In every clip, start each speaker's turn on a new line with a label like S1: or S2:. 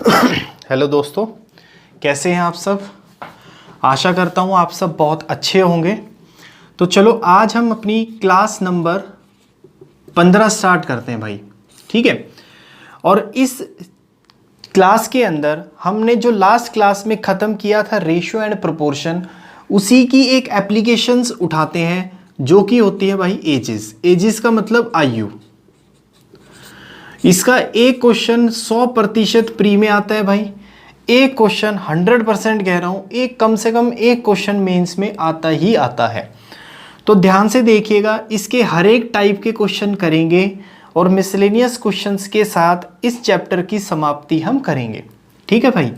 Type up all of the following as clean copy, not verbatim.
S1: Hello दोस्तों, कैसे हैं आप सब। आशा करता हूँ आप सब बहुत अच्छे होंगे। तो चलो आज हम अपनी क्लास नंबर 15 स्टार्ट करते हैं भाई, ठीक है। और इस क्लास के अंदर हमने जो लास्ट क्लास में ख़त्म किया था रेशियो एंड प्रोपोर्शन, उसी की एक एप्लीकेशंस उठाते हैं जो कि होती है भाई एजेस। एजेस का मतलब आयु। इसका एक क्वेश्चन 100% प्री में आता है भाई, एक क्वेश्चन 100% कह रहा हूँ, एक कम से कम एक क्वेश्चन मेंस में आता ही आता है। तो ध्यान से देखिएगा, इसके हर एक टाइप के क्वेश्चन करेंगे और मिसलेनियस क्वेश्चंस के साथ इस चैप्टर की समाप्ति हम करेंगे, ठीक है भाई।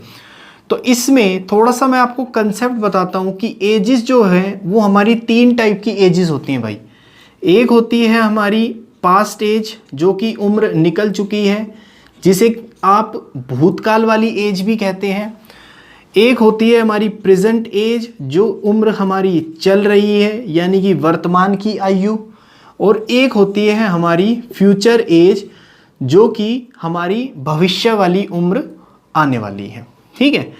S1: तो इसमें थोड़ा सा मैं आपको कंसेप्ट बताता हूँ कि एजेस जो है वो हमारी 3 टाइप की एजेस होती हैं भाई। एक होती है हमारी पास्ट एज, जो कि उम्र निकल चुकी है, जिसे आप भूतकाल वाली एज भी कहते हैं। एक होती है हमारी प्रेजेंट एज, जो उम्र हमारी चल रही है यानी कि वर्तमान की आयु। और एक होती है हमारी फ्यूचर एज, जो कि हमारी भविष्य वाली उम्र आने वाली है, ठीक है।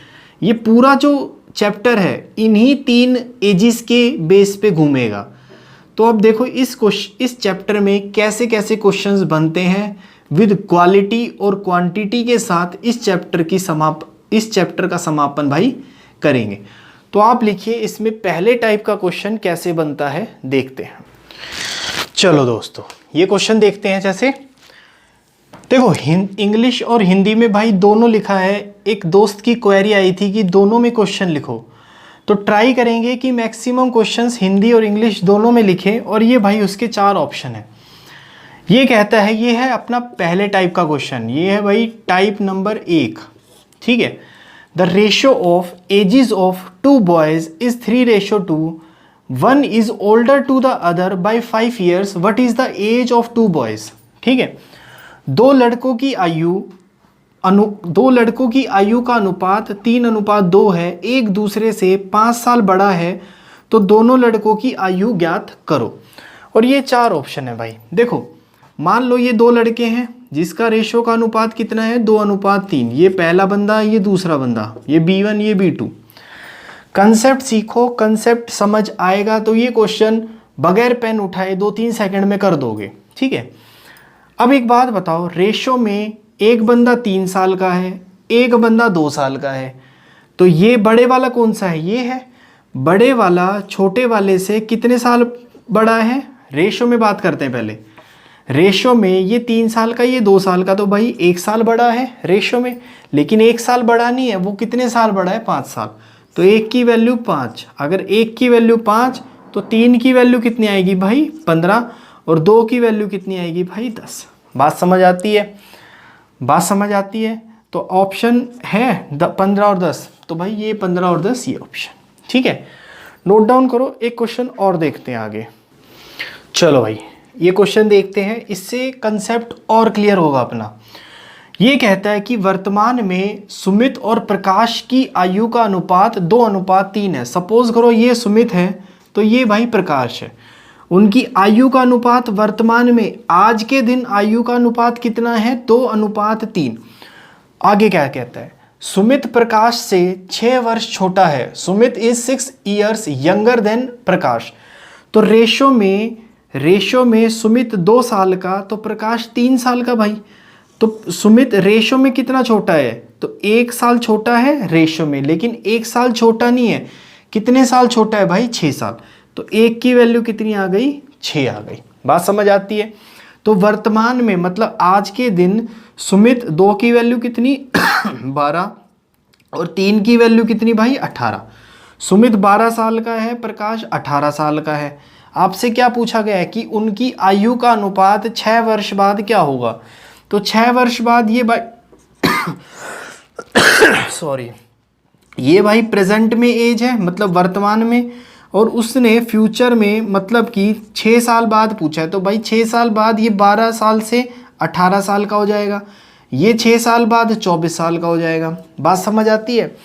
S1: ये पूरा जो चैप्टर है इन्हीं 3 एजेस के बेस पे घूमेगा। तो अब देखो इस चैप्टर में कैसे कैसे क्वेश्चंस बनते हैं विद क्वालिटी और क्वांटिटी के साथ इस चैप्टर का समापन भाई करेंगे। तो आप लिखिए इसमें पहले टाइप का क्वेश्चन कैसे बनता है, देखते हैं। चलो दोस्तों, ये क्वेश्चन देखते हैं। जैसे देखो इंग्लिश और हिंदी में भाई दोनों लिखा है। एक दोस्त की क्वेरी आई थी कि दोनों में क्वेश्चन लिखो, तो ट्राई करेंगे कि मैक्सिमम क्वेश्चंस हिंदी और इंग्लिश दोनों में लिखें। और ये भाई उसके 4 ऑप्शन है। ये कहता है, ये है अपना पहले टाइप का क्वेश्चन, ये है भाई टाइप नंबर 1, ठीक है। The ratio of ages of 2 boys is 3:2, 1 is older to the other by 5 years, what is the age of 2 boys, ठीक है। दो लड़कों की आयु का अनुपात 3:2 है, एक दूसरे से 5 साल बड़ा है, तो दोनों लड़कों की आयु ज्ञात करो। और ये 4 ऑप्शन है भाई। देखो मान लो ये 2 लड़के हैं जिसका रेशियो का अनुपात कितना है, 2:3। ये पहला बंदा, ये दूसरा बंदा, ये B1 ये B2। कंसेप्ट सीखो, कंसेप्ट समझ आएगा तो ये क्वेश्चन बगैर पेन उठाए 2-3 सेकंड में कर दोगे, ठीक है। अब एक बात बताओ, रेशियो में एक बंदा 3 साल का है, एक बंदा 2 साल का है, तो ये बड़े वाला कौन सा है, ये है। बड़े वाला छोटे वाले से कितने साल बड़ा है, रेशियो में बात करते हैं पहले। रेशियो में ये 3 साल का, ये 2 साल का, तो भाई 1 साल बड़ा है रेशियो में। लेकिन 1 साल बड़ा नहीं है, वो कितने साल बड़ा है, 5 साल। तो 1 की वैल्यू 5, अगर 1 की वैल्यू 5 तो 3 की वैल्यू कितनी आएगी भाई, 15, और 2 की वैल्यू कितनी आएगी भाई, 10। बात समझ आती है, बात समझ आती है। तो ऑप्शन है 15 और 10, तो भाई ये 15 और 10 ये ऑप्शन, ठीक है। नोट डाउन करो। एक क्वेश्चन और देखते हैं आगे। चलो भाई ये क्वेश्चन देखते हैं, इससे कंसेप्ट और क्लियर होगा अपना। ये कहता है कि वर्तमान में सुमित और प्रकाश की आयु का अनुपात 2:3 है। सपोज करो ये सुमित है तो ये भाई प्रकाश है। उनकी आयु का अनुपात वर्तमान में आज के दिन आयु का अनुपात कितना है, 2:3। आगे क्या कहता है, सुमित प्रकाश से 6 वर्ष छोटा है। Sumit is 6 years younger than Prakash. तो रेशो में सुमित 2 साल का तो प्रकाश 3 साल का भाई। तो सुमित रेशो में कितना छोटा है, तो 1 साल छोटा है रेशो में, लेकिन 1 साल छोटा नहीं है। कितने साल छोटा है भाई, 6 साल। तो 1 की वैल्यू कितनी आ गई, 6 आ गई। बात समझ आती है। तो वर्तमान में मतलब आज के दिन सुमित 2 की वैल्यू कितनी 12 और 3 की वैल्यू कितनी भाई 18। सुमित 12 साल का है, प्रकाश 18 साल का है। आपसे क्या पूछा गया है कि उनकी आयु का अनुपात 6 वर्ष बाद क्या होगा। तो 6 वर्ष बाद ये भाई सॉरी, ये भाई प्रेजेंट में एज है मतलब वर्तमान में, और उसने फ्यूचर में मतलब कि 6 साल बाद पूछा है। तो भाई 6 साल बाद ये 12 साल से 18 साल का हो जाएगा, ये 6 साल बाद 24 साल का हो जाएगा। बात समझ आती है।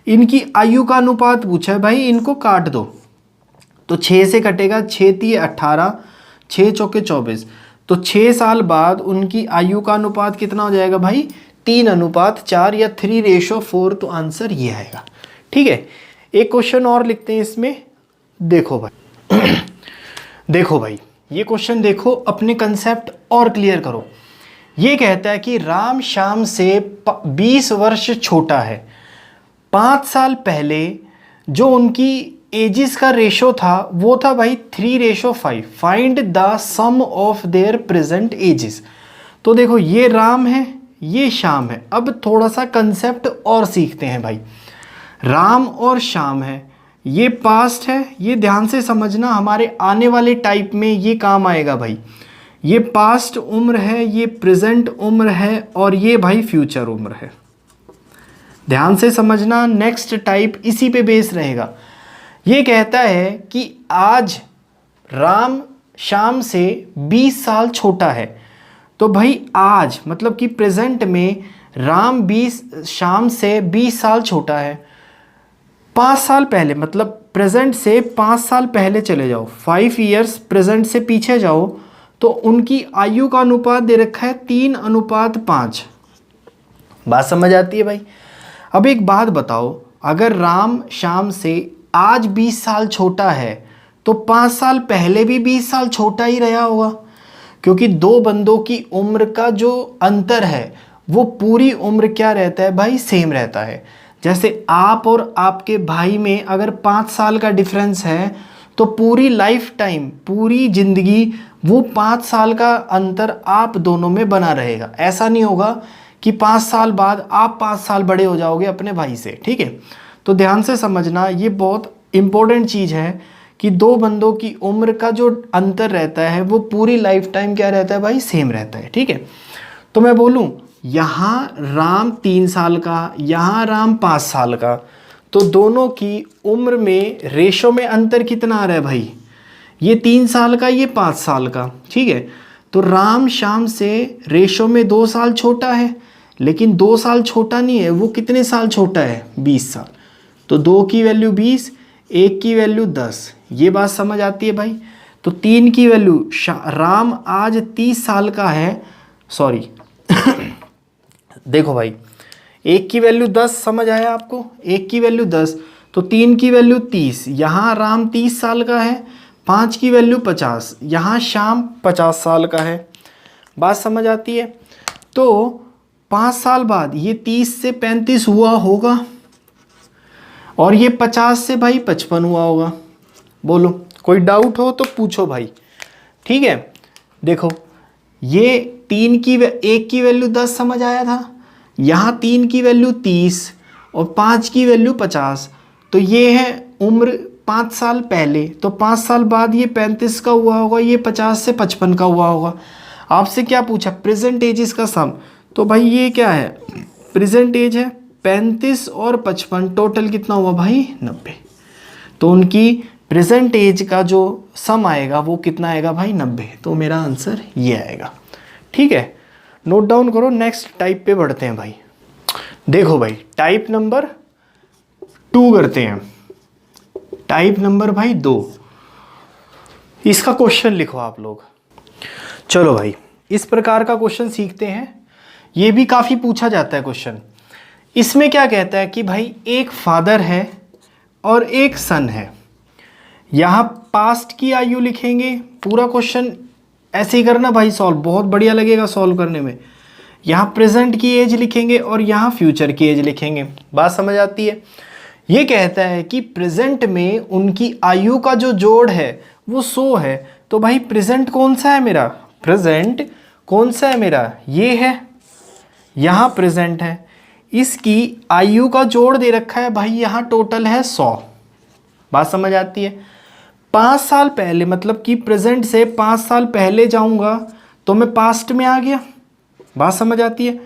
S1: इनकी आयु का अनुपात पूछा है भाई, इनको काट दो तो 6 से कटेगा, 6 × 18, 6 × 4 = 24। तो 6 साल बाद उनकी आयु का अनुपात कितना हो जाएगा भाई, 3:4 या 3:4, तो आंसर ये आएगा। ठीक है, एक क्वेश्चन और लिखते हैं इसमें। देखो भाई देखो भाई, ये क्वेश्चन देखो, अपने कंसेप्ट और क्लियर करो। ये कहता है कि राम श्याम से 20 वर्ष छोटा है। 5 साल पहले जो उनकी एजिस का रेशो था वो था भाई 3:5। Find the sum of their present ages. तो देखो, ये राम है, ये श्याम है। अब थोड़ा सा कंसेप्ट और सीखते हैं भाई। राम और श्याम है, ये पास्ट है, ये ध्यान से समझना, हमारे आने वाले टाइप में ये काम आएगा भाई। ये पास्ट उम्र है, ये प्रेजेंट उम्र है, और ये भाई फ्यूचर उम्र है। ध्यान से समझना, नेक्स्ट टाइप इसी पे बेस रहेगा। ये कहता है कि आज राम श्याम से 20 साल छोटा है। तो भाई आज मतलब कि प्रेजेंट में राम श्याम से 20 साल छोटा है। 5 साल पहले मतलब प्रेजेंट से 5 साल पहले चले जाओ, 5 ईयर्स प्रेजेंट से पीछे जाओ, तो उनकी आयु का अनुपात दे रखा है 3:5। बात समझ आती है भाई? अब एक बात बताओ, अगर राम श्याम से आज 20 साल छोटा है तो 5 साल पहले भी 20 साल छोटा ही रहा होगा, क्योंकि दो बंदों की उम्र का जो अंतर है वो पूरी उम्र क्या रहता है भाई, सेम रहता है। जैसे आप और आपके भाई में अगर 5 साल का डिफरेंस है तो पूरी लाइफ टाइम, पूरी ज़िंदगी वो 5 साल का अंतर आप दोनों में बना रहेगा। ऐसा नहीं होगा कि 5 साल बाद आप 5 साल बड़े हो जाओगे अपने भाई से। ठीक है, तो ध्यान से समझना, ये बहुत इम्पोर्टेंट चीज़ है कि दो बंदों की उम्र का जो अंतर रहता है वो पूरी लाइफ टाइम क्या रहता है भाई, सेम रहता है। ठीक है, तो मैं बोलूँ यहाँ राम 3 साल का, यहाँ राम 5 साल का, तो दोनों की उम्र में रेशो में अंतर कितना आ रहा है भाई, ये 3 साल का, ये 5 साल का। ठीक है, तो राम श्याम से रेशो में 2 साल छोटा है, लेकिन 2 साल छोटा नहीं है, वो कितने साल छोटा है, 20 साल। तो 2 की वैल्यू 20, 1 की वैल्यू 10। ये बात समझ आती है भाई? तो 3 की वैल्यू, राम आज 30 साल का है, सॉरी देखो भाई, 1 की वैल्यू 10, समझ आया आपको? 1 की वैल्यू 10, तो 3 की वैल्यू 30, यहाँ राम 30 साल का है। 5 की वैल्यू 50, यहाँ श्याम 50 साल का है। बात समझ आती है? तो 5 साल बाद ये 30 से 35 हुआ होगा, और ये 50 से भाई 55 हुआ होगा। बोलो, कोई डाउट हो तो पूछो भाई। ठीक है, देखो ये 1 की वैल्यू 10 समझ आया था, यहाँ 3 की वैल्यू 30 और 5 की वैल्यू 50। तो ये है उम्र 5 साल पहले, तो 5 साल बाद ये 35 का हुआ होगा, ये 50 से 55 का हुआ होगा। आपसे क्या पूछा, प्रेजेंट एज का सम। तो भाई ये क्या है, प्रेजेंट एज है 35 और 55, टोटल कितना हुआ भाई, 90। तो उनकी प्रेजेंट एज का जो सम आएगा वो कितना आएगा भाई, 90। तो मेरा आंसर ये आएगा। ठीक है, नोट डाउन करो। नेक्स्ट टाइप पे बढ़ते हैं भाई। देखो भाई, टाइप नंबर 2 करते हैं। टाइप नंबर भाई 2, इसका क्वेश्चन लिखो आप लोग। चलो भाई, इस प्रकार का क्वेश्चन सीखते हैं। ये भी काफ़ी पूछा जाता है क्वेश्चन। इसमें क्या कहता है कि भाई एक फादर है और एक सन है। यहाँ पास्ट की आयु लिखेंगे, पूरा क्वेश्चन ऐसे ही करना भाई सॉल्व, बहुत बढ़िया लगेगा सॉल्व करने में। यहाँ प्रेजेंट की एज लिखेंगे और यहाँ फ्यूचर की एज लिखेंगे। बात समझ आती है? ये कहता है कि प्रेजेंट में उनकी आयु का जो जोड़ है वो 100 है। तो भाई प्रेजेंट कौन सा है मेरा, प्रेजेंट कौन सा है मेरा, ये है, यहाँ प्रेजेंट है। इसकी आयु का जोड़ दे रखा है भाई, यहाँ टोटल है 100। बात समझ आती है? 5 साल पहले मतलब कि प्रेजेंट से 5 साल पहले जाऊंगा तो मैं पास्ट में आ गया। बात समझ आती है?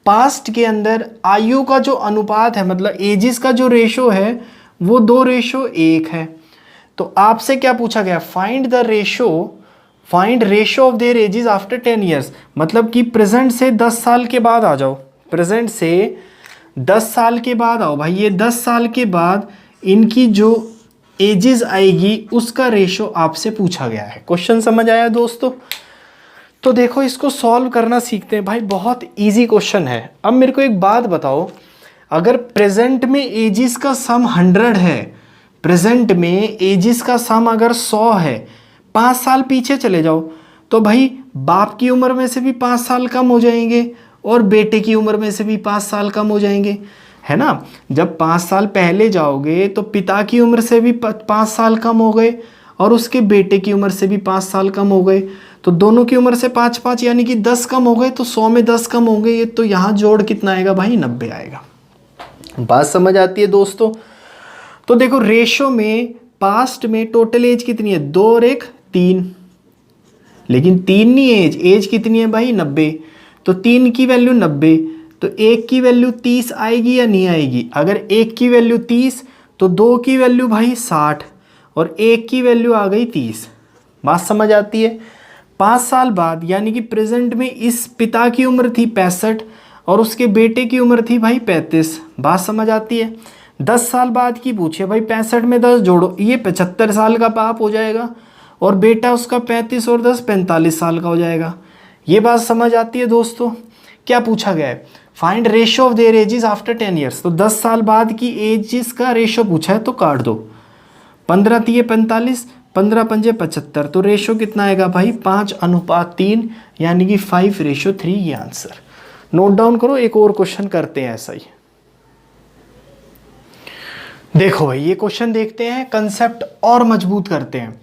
S1: पास्ट के अंदर आयु का जो अनुपात है मतलब एजिस का जो रेशो है वो 2:1 है। तो आपसे क्या पूछा गया, find the ratio, find ratio of their ages after 10 years. मतलब कि प्रेजेंट से 10 साल के बाद आ जाओ, प्रेजेंट से 10 साल के बाद आओ भाई। ये 10 साल के बाद इनकी जो एजिस आएगी उसका रेशो आपसे पूछा गया है। क्वेश्चन समझ आया दोस्तों? तो देखो इसको सॉल्व करना सीखते हैं भाई, बहुत इजी क्वेश्चन है। अब मेरे को एक बात बताओ, अगर प्रेजेंट में एजिस का सम 100 है, प्रेजेंट में एजिस का सम अगर 100 है, 5 साल पीछे चले जाओ तो भाई बाप की उम्र में से भी 5 साल कम हो जाएंगे और बेटे की उम्र में से भी 5 साल कम हो जाएंगे, है ना। जब 5 साल पहले जाओगे तो पिता की उम्र से भी 5 साल कम हो गए और उसके बेटे की उम्र से भी 5 साल कम हो गए, तो दोनों की उम्र से 5-5 यानी कि 10 कम हो गए, तो 100 में 10 कम हो गए, तो यहाँ जोड़ कितना आएगा भाई, 90 आएगा। बात समझ आती है दोस्तों। तो देखो रेशो में पास्ट में टोटल एज कितनी है, 2 और 1 3, लेकिन 3 नहीं एज, एज कितनी है भाई 90, तो 3 की वैल्यू 90, तो 1 की वैल्यू 30 आएगी या नहीं आएगी। अगर 1 की वैल्यू 30 तो 2 की वैल्यू भाई 60 और 1 की वैल्यू आ गई 30। बात समझ आती है। 5 साल बाद यानी कि प्रेजेंट में इस पिता की उम्र थी 65 और उसके बेटे की उम्र थी भाई 35। बात समझ आती है। 10 साल बाद की पूछे भाई, 65 में 10 जोड़ो, ये 75 साल का बाप हो जाएगा और बेटा उसका 35 और 10 45 साल का हो जाएगा। ये बात समझ आती है दोस्तों। क्या पूछा गया है, find ratio of their edges after 10 years. तो 10 साल बाद की एजेस का रेशो पूछा है, तो काट दो। 15 3 45, 15 5 75, तो रेशो कितना आएगा भाई 5:3 यानी कि 5:3, ये आंसर। नोट डाउन करो, एक और क्वेश्चन करते हैं ऐसा ही। देखो भाई ये क्वेश्चन देखते हैं, कंसेप्ट और मजबूत करते हैं।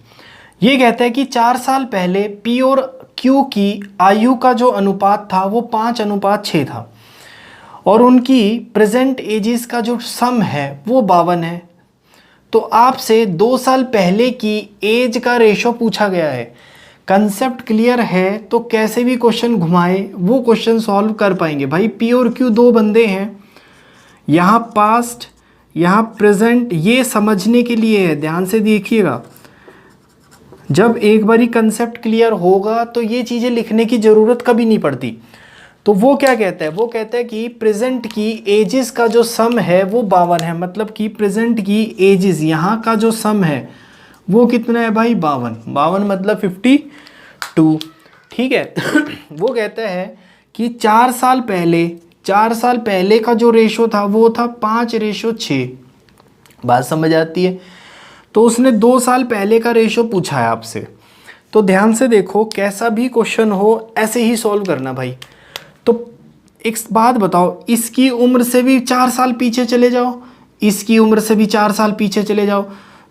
S1: ये कहता है कि 4 साल पहले पी और क्यू की आयु का जो अनुपात था वो 5:6 था और उनकी प्रेजेंट एजेस का जो सम है वो 52 है। तो आपसे 2 साल पहले की एज का रेशो पूछा गया है। कंसेप्ट क्लियर है तो कैसे भी क्वेश्चन घुमाए वो क्वेश्चन सॉल्व कर पाएंगे। भाई पी और क्यू 2 बंदे हैं, यहाँ पास्ट यहाँ प्रेजेंट, ये समझने के लिए है, ध्यान से देखिएगा। जब एक बारी कंसेप्ट क्लियर होगा तो ये चीज़ें लिखने की ज़रूरत कभी नहीं पड़ती। तो वो क्या कहता है, वो कहता है कि प्रेजेंट की एजेस का जो सम है वो 52 है, मतलब कि प्रेजेंट की एजेस यहाँ का जो सम है वो कितना है भाई 52, 52 मतलब 52, ठीक है। वो कहता है कि 4 साल पहले का जो रेशो था वो था 5:6। बात समझ आती है। तो उसने 2 साल पहले का रेशो पूछा है आपसे, तो ध्यान से देखो, कैसा भी क्वेश्चन हो ऐसे ही सॉल्व करना भाई। तो एक बात बताओ, इसकी उम्र से भी 4 साल पीछे चले जाओ, इसकी उम्र से भी 4 साल पीछे चले जाओ,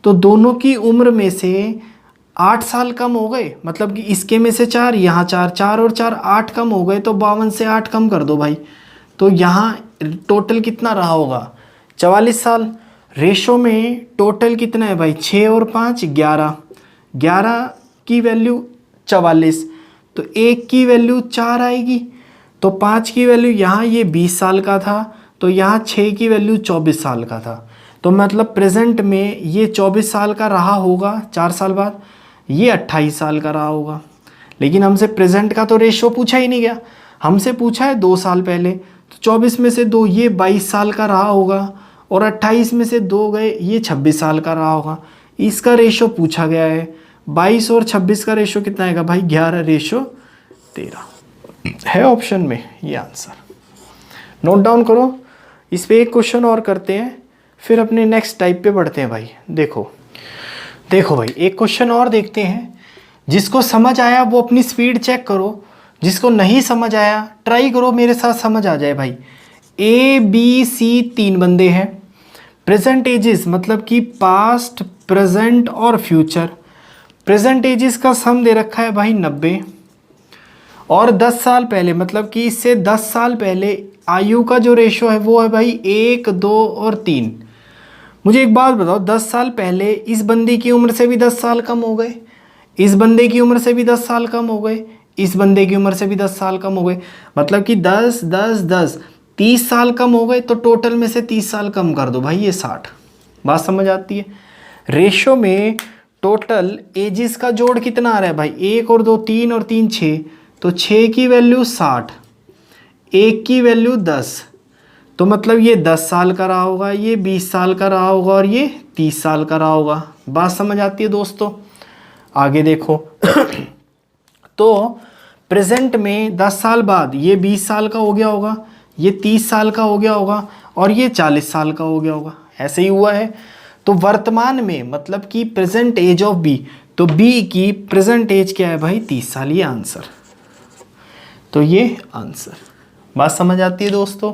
S1: तो दोनों की उम्र में से 8 साल कम हो गए, मतलब कि इसके में से 4, यहाँ 4, 4 और 4 8 कम हो गए, तो 52 से 8 कम कर दो भाई, तो यहाँ टोटल कितना रहा होगा 44 साल। रेशो में टोटल कितना है भाई 6 और 5 11, 11 की वैल्यू 44, तो 1 की वैल्यू 4 आएगी, तो 5 की वैल्यू यहाँ ये 20 साल का था, तो यहाँ 6 की वैल्यू 24 साल का था। तो मतलब प्रेजेंट में ये 24 साल का रहा होगा, 4 साल बाद ये 28 साल का रहा होगा। लेकिन हमसे प्रेजेंट का तो रेशो पूछा ही नहीं गया, हमसे पूछा है 2 साल पहले, तो 24 में से 2 ये 22 साल का रहा होगा और 28 में से 2 गए ये 26 साल का रहा होगा। इसका रेशो पूछा गया है, 22 और 26 का रेशो कितना आएगा भाई 11:13 है ऑप्शन में, ये आंसर। नोट डाउन करो। इस पे एक क्वेश्चन और करते हैं, फिर अपने नेक्स्ट टाइप पे बढ़ते हैं भाई। देखो भाई एक क्वेश्चन और देखते हैं। जिसको समझ आया वो अपनी स्पीड चेक करो, जिसको नहीं समझ आया ट्राई करो मेरे साथ समझ आ जाए भाई। A B C 3 बंदे हैं, प्रेजेंट एजेस मतलब कि पास्ट प्रेजेंट और फ्यूचर। प्रेजेंट एजेस का सम दे रखा है भाई 90 और 10 साल पहले मतलब कि इससे 10 साल पहले आयु का जो रेशो है वो है भाई 1 2 और 3। मुझे एक बात बताओ, 10 साल पहले इस बंदे की उम्र से भी 10 साल कम हो गए, इस बंदे की उम्र से भी 10 साल कम हो गए, इस बंदे की उम्र से भी 10 साल कम हो गए, मतलब कि 10 10 10 30 साल कम हो गए, तो टोटल में से 30 साल कम कर दो भाई, ये 60। बात समझ आती है। रेशो में टोटल एजिस का जोड़ कितना आ रहा है भाई, 1 और 2 3 और 3 6, तो 6 की वैल्यू 60, 1 की वैल्यू 10, तो मतलब ये 10 साल का रहा होगा, ये 20 साल का रहा होगा और ये 30 साल का रहा होगा। बात समझ आती है दोस्तों। आगे देखो। तो प्रेजेंट में 10 साल बाद ये 20 साल का हो गया होगा, ये 30 साल का हो गया होगा और ये 40 साल का हो गया होगा, ऐसे ही हुआ है। तो वर्तमान में मतलब कि प्रेजेंट एज ऑफ बी, तो बी की प्रेजेंट एज क्या है भाई 30 साल, ये आंसर। तो ये आंसर, बात समझ आती है दोस्तों?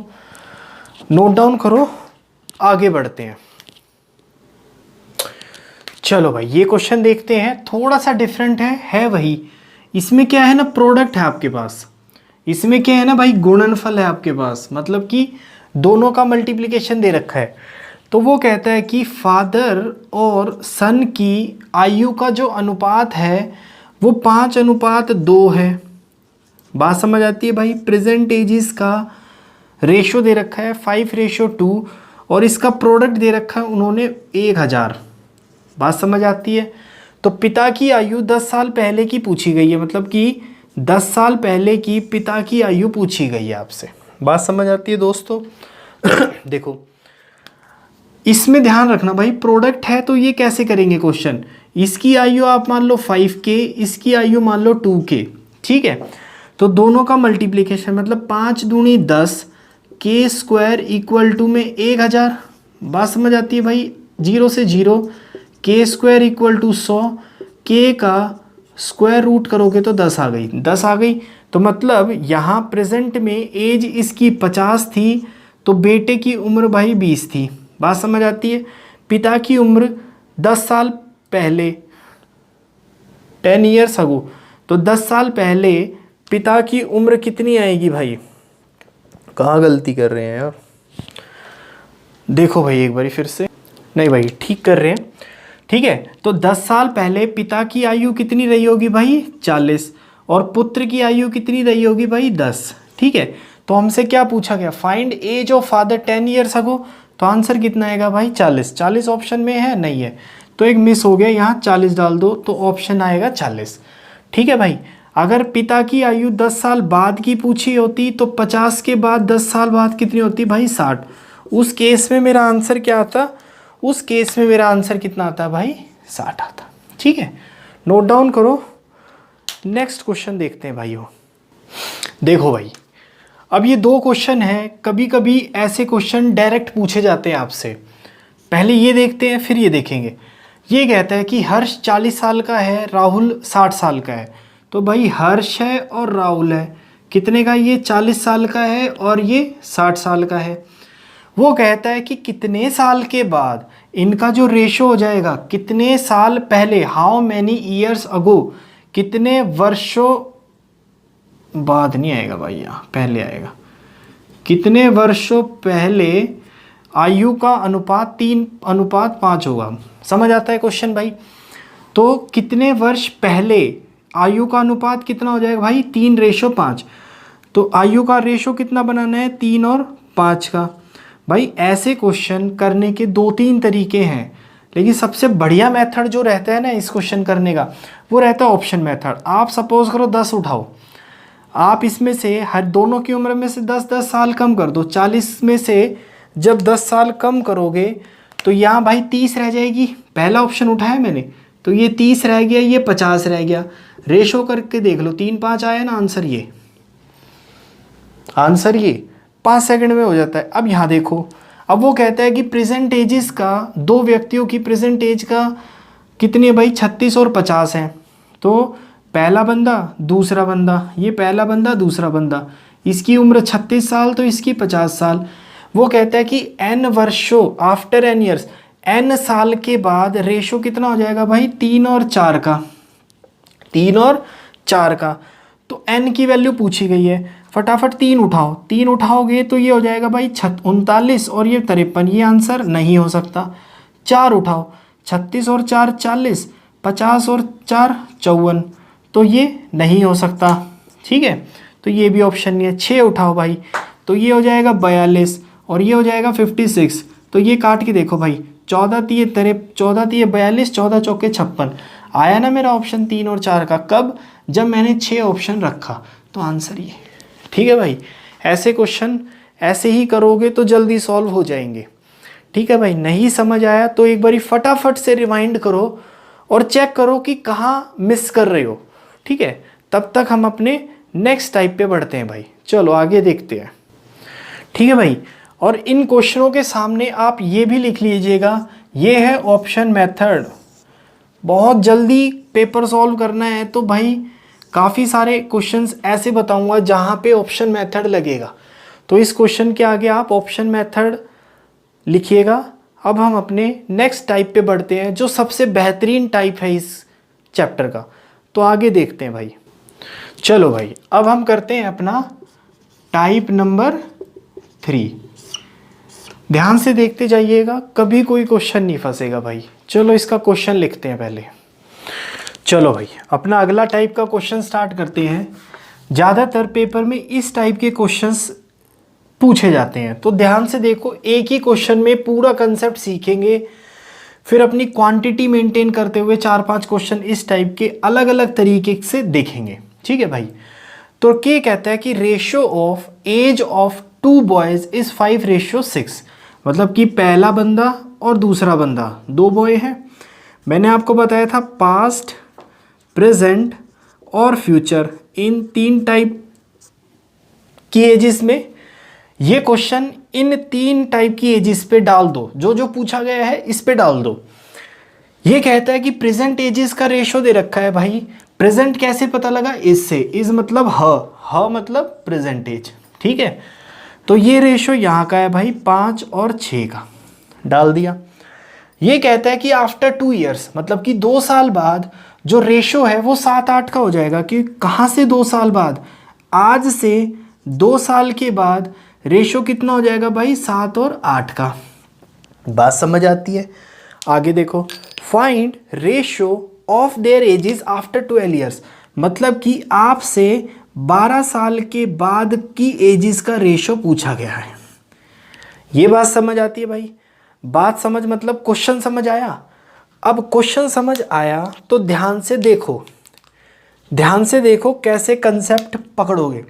S1: नोट डाउन करो, आगे बढ़ते हैं। चलो भाई ये क्वेश्चन देखते हैं, थोड़ा सा डिफरेंट है वही। इसमें क्या है ना, प्रोडक्ट है आपके पास, इसमें क्या है ना भाई, गुणनफल है आपके पास, मतलब कि दोनों का मल्टीप्लिकेशन दे रखा है। तो वो कहता है कि फादर और सन की आयु का जो अनुपात है वो 5:2 है। बात समझ आती है भाई? प्रेजेंट एजिस का रेशो दे रखा है 5:2 और इसका प्रोडक्ट दे रखा है उन्होंने 1000। बात समझ आती है? तो पिता की आयु 10 साल पहले की पूछी गई है, मतलब कि 10 साल पहले की पिता की आयु पूछी गई है आपसे। बात समझ आती है दोस्तों? देखो इसमें ध्यान रखना भाई, प्रोडक्ट है तो ये कैसे करेंगे क्वेश्चन, इसकी आयु आप मान लो 5K, इसकी आयु मान लो 2K, ठीक है। तो दोनों का मल्टीप्लिकेशन मतलब 5 दूनी 10, K² इक्वल टू में 1000। बात समझ आती है भाई? 0 से 0, K² इक्वल टू 100, K का स्क्वायर रूट करोगे तो 10 आ गई, 10 आ गई। तो मतलब यहाँ प्रेजेंट में एज इसकी 50 थी, तो बेटे की उम्र भाई 20 थी। बात समझ आती है? पिता की उम्र 10 साल पहले, 10 ईयर्स अगो, तो 10 साल पहले पिता की उम्र कितनी आएगी भाई? कहाँ गलती कर रहे हैं यार, देखो भाई एक बारी फिर से, नहीं भाई ठीक कर रहे हैं, ठीक है। तो 10 साल पहले पिता की आयु कितनी रही होगी भाई? 40, और पुत्र की आयु कितनी रही होगी भाई? 10, ठीक है। तो हमसे क्या पूछा गया, find age of father 10 years ago, तो आंसर कितना आएगा भाई? 40। 40 ऑप्शन में है, नहीं है, तो एक मिस हो गया, यहाँ 40 डाल दो तो ऑप्शन आएगा 40, ठीक है भाई। अगर पिता की आयु 10 साल बाद की पूछी होती तो 50 के बाद 10 साल बाद कितनी होती भाई? 60। उस केस में मेरा आंसर क्या आता? उस केस में मेरा आंसर कितना आता भाई? 60 आता, ठीक है। नोट डाउन करो, नेक्स्ट क्वेश्चन देखते हैं भाइयों। देखो भाई अब ये 2 क्वेश्चन हैं, कभी कभी ऐसे क्वेश्चन डायरेक्ट पूछे जाते हैं आपसे। पहले ये देखते हैं फिर ये देखेंगे। ये कहता है कि हर्ष 40 साल का है, राहुल 60 साल का है। तो भाई हर्ष है और राहुल है, कितने का? ये 40 साल का है और ये 60 साल का है। वो कहता है कि कितने साल के बाद इनका जो रेशो हो जाएगा, कितने साल पहले, हाउ मैनी ईयर्स अगो, कितने वर्षों बाद नहीं आएगा भाई, यहाँ पहले आएगा, कितने वर्षों पहले आयु का अनुपात 3:5 होगा। समझ आता है क्वेश्चन भाई? तो कितने वर्ष पहले आयु का अनुपात कितना हो जाएगा भाई? 3:5। तो आयु का रेशो कितना बनाना है? 3 और 5 का। भाई ऐसे क्वेश्चन करने के 2-3 तरीके हैं, लेकिन सबसे बढ़िया मेथड जो रहता है ना इस क्वेश्चन करने का, वो रहता है ऑप्शन मेथड। आप सपोज करो 10 उठाओ, आप इसमें से हर दोनों की उम्र में से 10-10 साल कम कर दो। 40 में से जब 10 साल कम करोगे तो यहाँ भाई 30 रह जाएगी। पहला ऑप्शन उठाया मैंने, तो ये 30 रह गया, ये 50 रह गया। रेशो करके देख लो, 3-5 आया ना आंसर, ये आंसर ये 5 सेकंड में हो जाता है। अब यहाँ देखो, अब वो कहता है कि प्रेजेंट एजेस का, 2 व्यक्तियों की प्रेजेंट एज का कितनी है भाई? 36 और 50 है। तो पहला बंदा दूसरा बंदा, ये पहला बंदा दूसरा बंदा, इसकी उम्र 36 साल तो इसकी 50 साल। वो कहता है कि n वर्षों, आफ्टर n ईयर्स, n साल के बाद रेशो कितना हो जाएगा भाई? 3 और 4 का, 3 और 4 का। तो n की वैल्यू पूछी गई है, फटाफट 3 उठाओ, 3 उठाओगे तो ये हो जाएगा भाई 39 और ये 53, ये आंसर नहीं हो सकता। 4 उठाओ, 36 और 4 40, 50 और 4 54, तो ये नहीं हो सकता, ठीक है। तो ये भी ऑप्शन नहीं है। 6 उठाओ भाई, तो ये हो जाएगा 42 और ये हो जाएगा 56, तो ये काट के देखो भाई, 14 तिये 42, 14 चौके 56, आया ना मेरा ऑप्शन 3 और 4 का। कब? जब मैंने 6 ऑप्शन रखा, तो आंसर ये, ठीक है भाई। ऐसे क्वेश्चन ऐसे ही करोगे तो जल्दी सॉल्व हो जाएंगे, ठीक है भाई। नहीं समझ आया तो एक बारी फटाफट से रिवाइंड करो और चेक करो कि कहाँ मिस कर रहे हो, ठीक है। तब तक हम अपने नेक्स्ट टाइप पे बढ़ते हैं भाई, चलो आगे देखते हैं। ठीक है भाई, और इन क्वेश्चनों के सामने आप ये भी लिख लीजिएगा, ये है ऑप्शन मेथड। बहुत जल्दी पेपर सॉल्व करना है तो भाई काफ़ी सारे क्वेश्चंस ऐसे बताऊंगा जहाँ पे ऑप्शन मेथड लगेगा, तो इस क्वेश्चन के आगे आप ऑप्शन मेथड लिखिएगा। अब हम अपने नेक्स्ट टाइप पे बढ़ते हैं, जो सबसे बेहतरीन टाइप है इस चैप्टर का, तो आगे देखते हैं भाई। चलो भाई, अब हम करते हैं अपना टाइप नंबर 3। ध्यान से देखते जाइएगा, कभी कोई क्वेश्चन नहीं फंसेगा भाई। चलो इसका क्वेश्चन लिखते हैं पहले। चलो भाई, अपना अगला टाइप का क्वेश्चन स्टार्ट करते हैं। ज़्यादातर पेपर में इस टाइप के क्वेश्चंस पूछे जाते हैं, तो ध्यान से देखो, एक ही क्वेश्चन में पूरा कंसेप्ट सीखेंगे, फिर अपनी क्वांटिटी मेंटेन करते हुए 4-5 क्वेश्चन इस टाइप के अलग अलग तरीके से देखेंगे। ठीक है भाई, तो क्या कहता है कि ratio of age of 2 boys is 5:6, मतलब कि पहला बंदा और दूसरा बंदा 2 बॉय हैं। मैंने आपको बताया था पास्ट, प्रेजेंट और फ्यूचर, इन 3 टाइप की एजेस में ये क्वेश्चन इन 3 टाइप की एजेस पे डाल दो, जो जो पूछा गया है इस पे डाल दो। ये कहता है कि प्रेजेंट एजेस का रेशो दे रखा है भाई। प्रेजेंट कैसे पता लगा? इससे, इज मतलब ह मतलब प्रेजेंट एज। ठीक है, तो ये रेशो यहाँ का है भाई 5 और 6 का, डाल दिया। ये कहता है कि आफ्टर 2 ईयर्स, मतलब कि 2 साल बाद जो रेशो है वो 7-8 का हो जाएगा। कि कहाँ से 2 साल बाद? आज से 2 साल के बाद रेशो कितना हो जाएगा भाई? 7 और 8 का। बात समझ आती है? आगे देखो, find ratio of their edges after 12 years, मतलब कि आपसे 12 साल के बाद की एजेस का रेशो पूछा गया है। ये बात समझ आती है भाई? बात समझ मतलब क्वेश्चन समझ आया? अब क्वेश्चन समझ आया तो ध्यान से देखो, ध्यान से देखो कैसे कंसेप्ट पकड़ोगे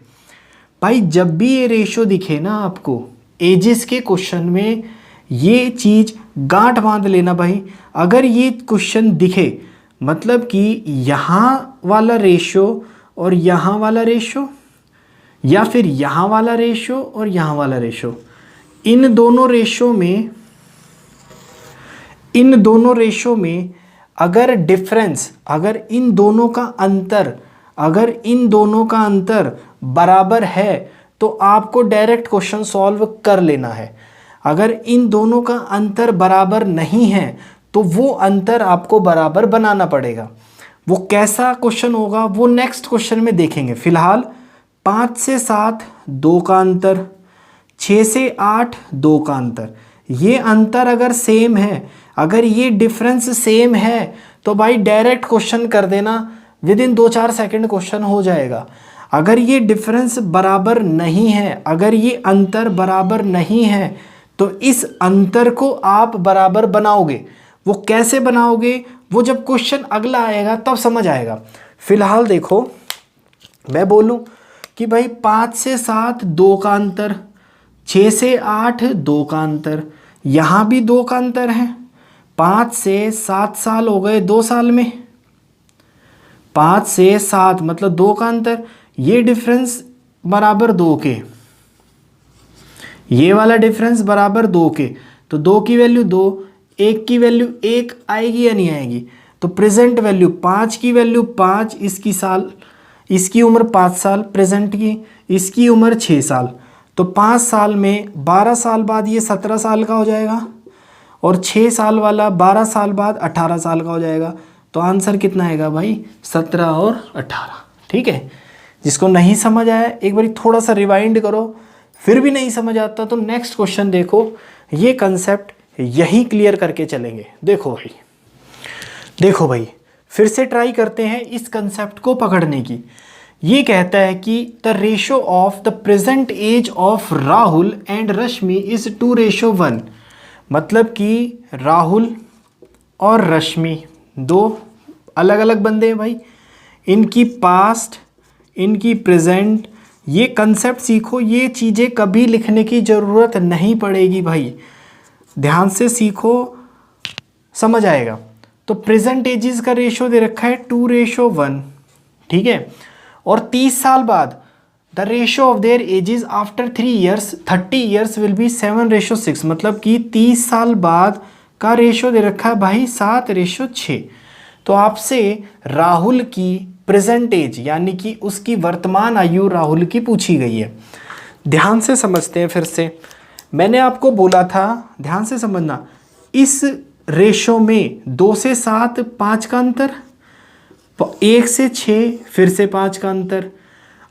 S1: भाई। जब भी ये रेशो दिखे ना आपको एजेस के क्वेश्चन में, ये चीज़ गांठ बांध लेना भाई। अगर ये क्वेश्चन दिखे, मतलब कि यहाँ वाला रेशो और यहाँ वाला रेशो, या फिर यहाँ वाला रेशो और यहाँ वाला रेशो, इन दोनों रेशो में अगर डिफरेंस, अगर इन दोनों का अंतर बराबर है तो आपको डायरेक्ट क्वेश्चन सॉल्व कर लेना है। अगर इन दोनों का अंतर बराबर नहीं है तो वो अंतर आपको बराबर बनाना पड़ेगा। वो कैसा क्वेश्चन होगा वो नेक्स्ट क्वेश्चन में देखेंगे। फिलहाल 5 से 7 2 का अंतर, 6 से 8 2 का अंतर, ये अंतर अगर सेम है, अगर ये डिफरेंस सेम है तो भाई डायरेक्ट क्वेश्चन कर देना, विद इन 2-4 सेकंड क्वेश्चन हो जाएगा। अगर ये डिफरेंस बराबर नहीं है, अगर ये अंतर बराबर नहीं है, तो इस अंतर को आप बराबर बनाओगे। वो कैसे बनाओगे वो जब क्वेश्चन अगला आएगा तब समझ आएगा। फिलहाल देखो, मैं बोलूं कि भाई 5 से 7 2 का अंतर, 6 से 8 2 का अंतर, यहाँ भी 2 का अंतर है। 5 से 7 साल हो गए 2 साल में, 5 से 7 मतलब 2 का अंतर, ये डिफरेंस बराबर 2 के, ये वाला डिफरेंस बराबर 2 के, तो 2 की वैल्यू 2, 1 की वैल्यू 1 आएगी या नहीं आएगी? तो प्रेजेंट वैल्यू 5 की वैल्यू 5, इसकी उम्र 5 साल प्रेजेंट की, इसकी उम्र 6 साल, तो 5 साल में 12 साल बाद ये 17 साल का हो जाएगा, और 6 साल वाला 12 साल बाद 18 साल का हो जाएगा। तो आंसर कितना आएगा भाई? 17 और 18। ठीक है, जिसको नहीं समझ आया एक बार थोड़ा सा रिवाइंड करो, फिर भी नहीं समझ आता तो नेक्स्ट क्वेश्चन देखो, ये कंसेप्ट यही क्लियर करके चलेंगे। देखो भाई फिर से ट्राई करते हैं इस कंसेप्ट को पकड़ने की। ये कहता है कि the ratio of the present age of Rahul and Rashmi is 2:1, मतलब कि राहुल और रश्मि 2 अलग अलग बंदे हैं भाई। इनकी पास्ट, इनकी प्रेजेंट, ये कंसेप्ट सीखो। ये चीज़ें कभी लिखने की ज़रूरत नहीं पड़ेगी भाई, ध्यान से सीखो, समझ आएगा। तो प्रेजेंट एजेस का रेशो दे रखा है 2:1, ठीक है। और 30 साल बाद the ratio of their edges after 30 years will be 7:6, मतलब कि 30 साल बाद का रेशो दे रखा है भाई 7:6। तो आपसे राहुल की प्रेजेंट एज यानी कि उसकी वर्तमान आयु राहुल की पूछी गई है। ध्यान से समझते हैं फिर से। मैंने आपको बोला था, ध्यान से समझना, इस रेशो में 2 से 7 5 का अंतर, 1 से 6 फिर से 5 का अंतर।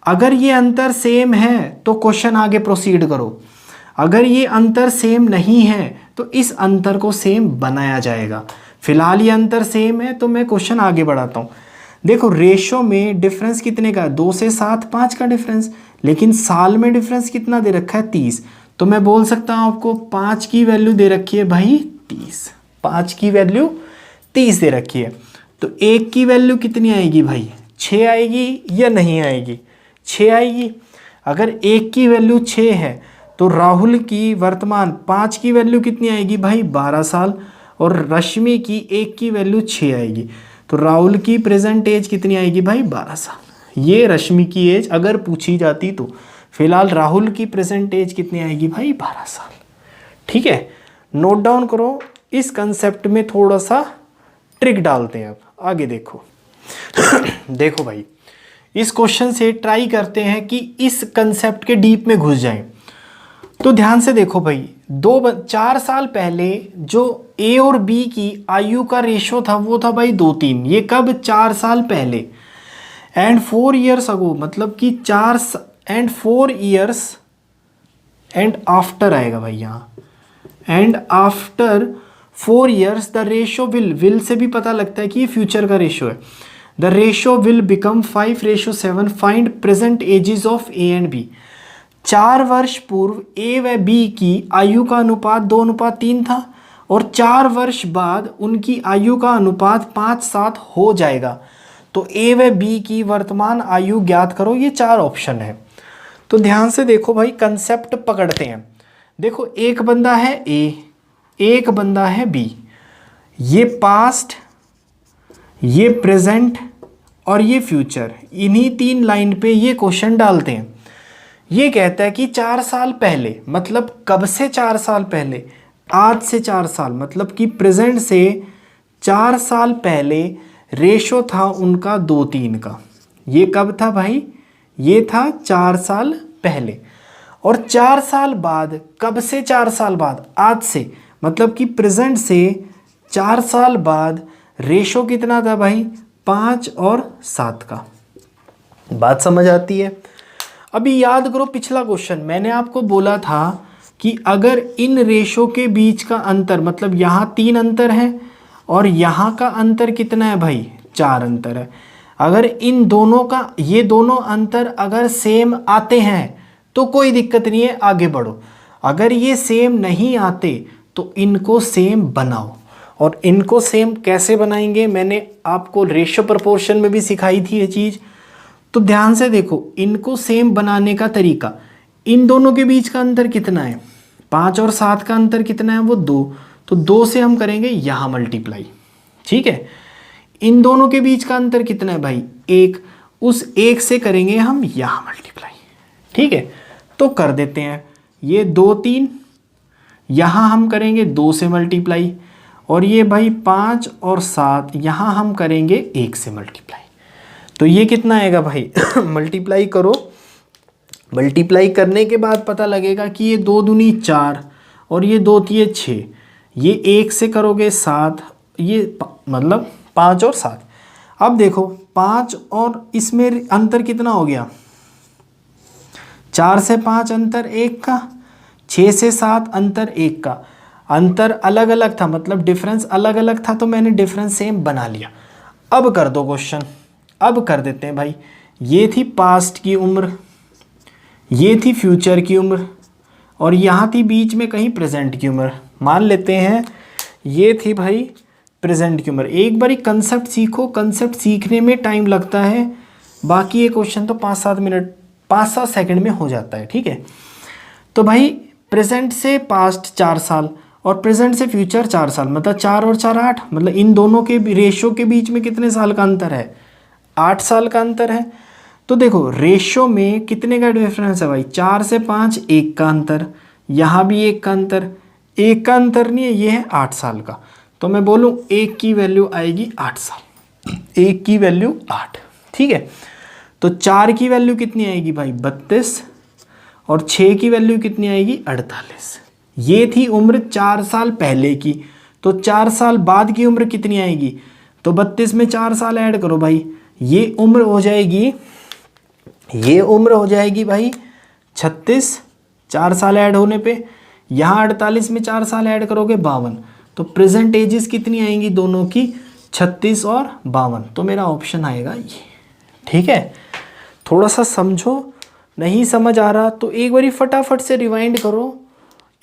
S1: अगर ये अंतर सेम है तो क्वेश्चन आगे प्रोसीड करो, अगर ये अंतर सेम नहीं है तो इस अंतर को सेम बनाया जाएगा। फिलहाल ये अंतर सेम है तो मैं क्वेश्चन आगे बढ़ाता हूँ। देखो रेशो में डिफरेंस कितने का है, 2 से 7 5 का डिफरेंस, लेकिन साल में डिफरेंस कितना दे रखा है 30। तो मैं बोल सकता हूँ आपको 5 की वैल्यू दे रखी है भाई 30, 5 की वैल्यू 30 दे रखी है। तो 1 की वैल्यू कितनी आएगी भाई, 6 आएगी या नहीं आएगी, 6 आएगी। अगर 1 की वैल्यू 6 है तो राहुल की वर्तमान 5 की वैल्यू कितनी आएगी भाई 12 साल, और रश्मि की 1 की वैल्यू 6 आएगी। तो राहुल की प्रेजेंट एज कितनी आएगी भाई 12 साल। ये रश्मि की एज अगर पूछी जाती तो। फिलहाल राहुल की प्रेजेंट एज कितनी आएगी भाई 12 साल। ठीक है, नोट डाउन करो। इस कंसेप्ट में थोड़ा सा ट्रिक डालते हैं। अब आगे देखो देखो भाई, इस क्वेश्चन से ट्राई करते हैं कि इस कंसेप्ट के डीप में घुस जाएं। तो ध्यान से देखो भाई, 4 साल पहले जो ए और बी की आयु का रेशो था वो था भाई 2:3। ये कब, 4 साल पहले। एंड 4 ईयर्स अगो, मतलब कि 4 ईयर्स एंड आफ्टर आएगा भाई यहाँ। And after 4 years the ratio will say भी पता लगता है कि ये फ्यूचर का रेशो है। The ratio will become 5:7। Find present ages of A and B. 4 वर्ष पूर्व ए व बी की आयु का अनुपात 2:3 था और 4 वर्ष बाद उनकी आयु का अनुपात 5:7 हो जाएगा। तो ए व बी की वर्तमान आयु ज्ञात करो। ये 4 ऑप्शन है। तो ध्यान से देखो भाई, कंसेप्ट पकड़ते हैं। देखो, एक बंदा है ए, एक बंदा है बी। ये पास्ट, ये प्रेजेंट और ये फ्यूचर, इन्हीं 3 लाइन पे ये क्वेश्चन डालते हैं। ये कहता है कि 4 साल पहले, मतलब कब से 4 साल पहले, आज से 4 साल, मतलब कि प्रेजेंट से 4 साल पहले रेशो था उनका 2:3 का। ये कब था भाई, ये था 4 साल पहले। और 4 साल बाद, कब से 4 साल बाद, आज से, मतलब कि प्रेजेंट से 4 साल बाद रेशो कितना था भाई 5 और 7 का। बात समझ आती है। अभी याद करो पिछला क्वेश्चन, मैंने आपको बोला था कि अगर इन रेशो के बीच का अंतर, मतलब यहाँ 3 अंतर है और यहाँ का अंतर कितना है भाई 4 अंतर है। अगर इन दोनों का, ये दोनों अंतर अगर सेम आते हैं तो कोई दिक्कत नहीं है, आगे बढ़ो। अगर ये सेम नहीं आते तो इनको सेम बनाओ। और इनको सेम कैसे बनाएंगे, मैंने आपको रेशो प्रोपोर्शन में भी सिखाई थी ये चीज़। तो ध्यान से देखो, इनको सेम बनाने का तरीका, इन दोनों के बीच का अंतर कितना है, 5 और 7 का अंतर कितना है, वो 2। तो 2 से हम करेंगे यहाँ मल्टीप्लाई। ठीक है, इन दोनों के बीच का अंतर कितना है भाई 1, उस 1 से करेंगे हम यहाँ मल्टीप्लाई। ठीक है, तो कर देते हैं। ये 2 3, यहाँ हम करेंगे 2 से मल्टीप्लाई, और ये भाई 5 और 7 यहाँ हम करेंगे 1 से मल्टीप्लाई। तो ये कितना आएगा भाई मल्टीप्लाई करो। मल्टीप्लाई करने के बाद पता लगेगा कि ये 2 दूनी 4 और ये 2 तिये 6, ये 1 से करोगे 7, ये मतलब 5 और 7। अब देखो 5 और इसमें अंतर कितना हो गया, 4 से 5 अंतर 1 का, 6 से 7 अंतर 1 का। अंतर अलग अलग था, मतलब डिफरेंस अलग अलग था, तो मैंने डिफरेंस सेम बना लिया। अब कर दो क्वेश्चन। अब कर देते हैं भाई, ये थी पास्ट की उम्र, ये थी फ्यूचर की उम्र, और यहाँ थी बीच में कहीं प्रेजेंट की उम्र। मान लेते हैं ये थी भाई प्रेजेंट की उम्र। एक बारी कंसेप्ट सीखो, कंसेप्ट सीखने में टाइम लगता है, बाकी ये क्वेश्चन तो 5-7 मिनट 5-7 सेकंड में हो जाता है। ठीक है, तो भाई प्रेजेंट से पास्ट 4 साल और प्रेजेंट से फ्यूचर 4 साल, मतलब 4 और 4 8, मतलब इन दोनों के रेशो के बीच में कितने साल का अंतर है, 8 साल का अंतर है। तो देखो रेशो में कितने का डिफरेंस है भाई, 4 से 5 1 का अंतर, यहाँ भी 1 का अंतर, 1 का अंतर नहीं है, ये है 8 साल का। तो मैं बोलूँ 1 की वैल्यू आएगी 8 साल, 1 की वैल्यू 8, ठीक है। तो 4 की वैल्यू कितनी आएगी भाई 32, और 6 की वैल्यू कितनी आएगी 48। ये थी उम्र 4 साल पहले की। तो 4 साल बाद की उम्र कितनी आएगी, तो 32 में 4 साल ऐड करो भाई, ये उम्र हो जाएगी, ये उम्र हो जाएगी भाई 36, 4 साल ऐड होने पे। यहाँ 48 में 4 साल ऐड करोगे 52। तो प्रेजेंट एजेस कितनी आएंगी दोनों की, 36 और 52। तो मेरा ऑप्शन आएगा ये, ठीक है। थोड़ा सा समझो, नहीं समझ आ रहा तो एक बारी फटाफट से रिवाइंड करो,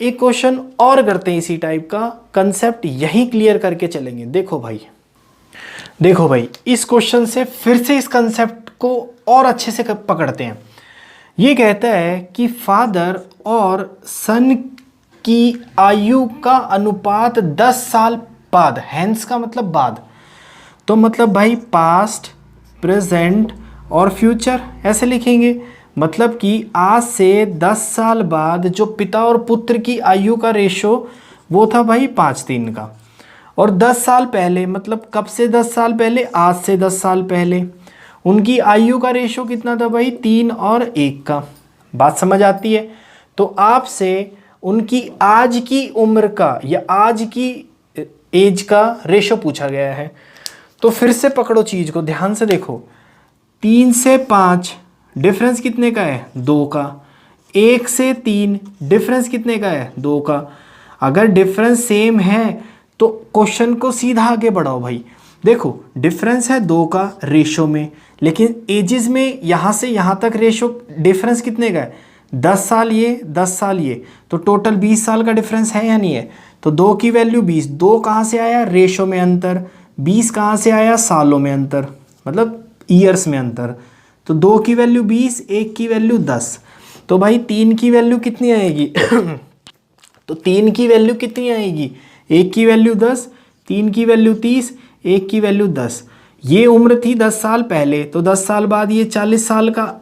S1: एक क्वेश्चन और करते हैं इसी टाइप का, कंसेप्ट यही क्लियर करके चलेंगे। देखो भाई, देखो भाई, इस क्वेश्चन से फिर से इस कंसेप्ट को और अच्छे से पकड़ते हैं। ये कहता है कि फादर और सन की आयु का अनुपात 10 साल बाद, हैंस का मतलब बाद, तो मतलब भाई पास्ट, प्रेजेंट और फ्यूचर ऐसे लिखेंगे। मतलब कि आज से 10 साल बाद जो पिता और पुत्र की आयु का रेशो वो था भाई 5:3 का, और 10 साल पहले मतलब कब से 10 साल पहले, आज से 10 साल पहले उनकी आयु का रेशो कितना था भाई 3 और 1 का। बात समझ आती है। तो आपसे उनकी आज की उम्र का या आज की एज का रेशो पूछा गया है। तो फिर से पकड़ो चीज़ को, ध्यान से देखो, 3 से 5 डिफरेंस कितने का है 2 का, 1 से 3 डिफरेंस कितने का है 2 का। अगर डिफरेंस सेम है तो क्वेश्चन को सीधा आगे बढ़ाओ भाई। देखो डिफरेंस है 2 का रेशो में, लेकिन एजेस में यहाँ से यहाँ तक रेशो डिफरेंस कितने का है 10 साल ये 10 साल ये, तो टोटल 20 साल का डिफरेंस है या नहीं है। तो 2 की वैल्यू 20, 2 कहाँ से आया रेशो में अंतर, 20 कहाँ से आया सालों में अंतर, मतलब ईयर्स में अंतर। तो 2 की वैल्यू 20, 1 की वैल्यू 10। तो भाई 3 की वैल्यू कितनी आएगी तो 3 की वैल्यू कितनी आएगी, 1 की वैल्यू 10, 3 की वैल्यू 30, 1 की वैल्यू 10। ये उम्र थी 10 साल पहले, तो 10 साल बाद ये 40 साल का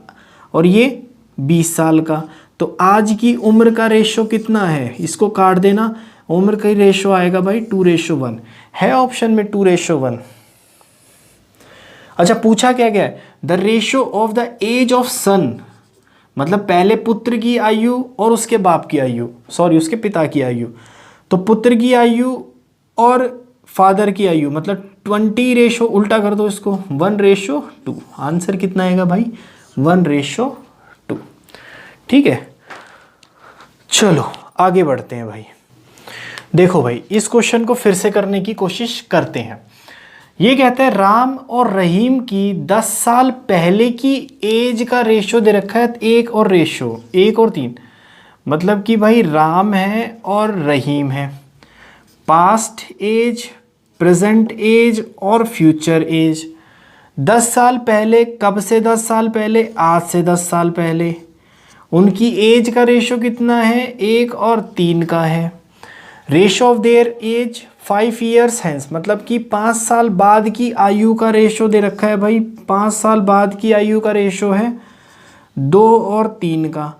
S1: और ये 20 साल का। तो आज की उम्र का रेशो कितना है, इसको काट देना, उम्र का रेशो आएगा भाई 2:1 है ऑप्शन में 2:1। अच्छा पूछा क्या गया है, the ratio of the age of son, मतलब पहले पुत्र की आयु और उसके बाप की आयु, सॉरी उसके पिता की आयु। तो पुत्र की आयु और फादर की आयु मतलब 20 रेशो, उल्टा कर दो इसको 1:2। आंसर कितना आएगा भाई 1:2, ठीक है। चलो आगे बढ़ते हैं भाई। देखो भाई इस क्वेश्चन को फिर से करने की कोशिश करते हैं। ये कहता है राम और रहीम की 10 साल पहले की एज का रेशो दे रखा है 1 और रेशो 1 और 3, मतलब कि भाई राम है और रहीम है, पास्ट एज, प्रेजेंट एज और फ्यूचर एज। 10 साल पहले, कब से 10 साल पहले, आज से 10 साल पहले। उनकी एज का रेशो कितना है 1 और 3 का है। Ratio of their age 5 years hence, मतलब कि 5 साल बाद की आयु का रेशो दे रखा है भाई, 5 साल बाद की आयु का रेशो है 2 और 3 का।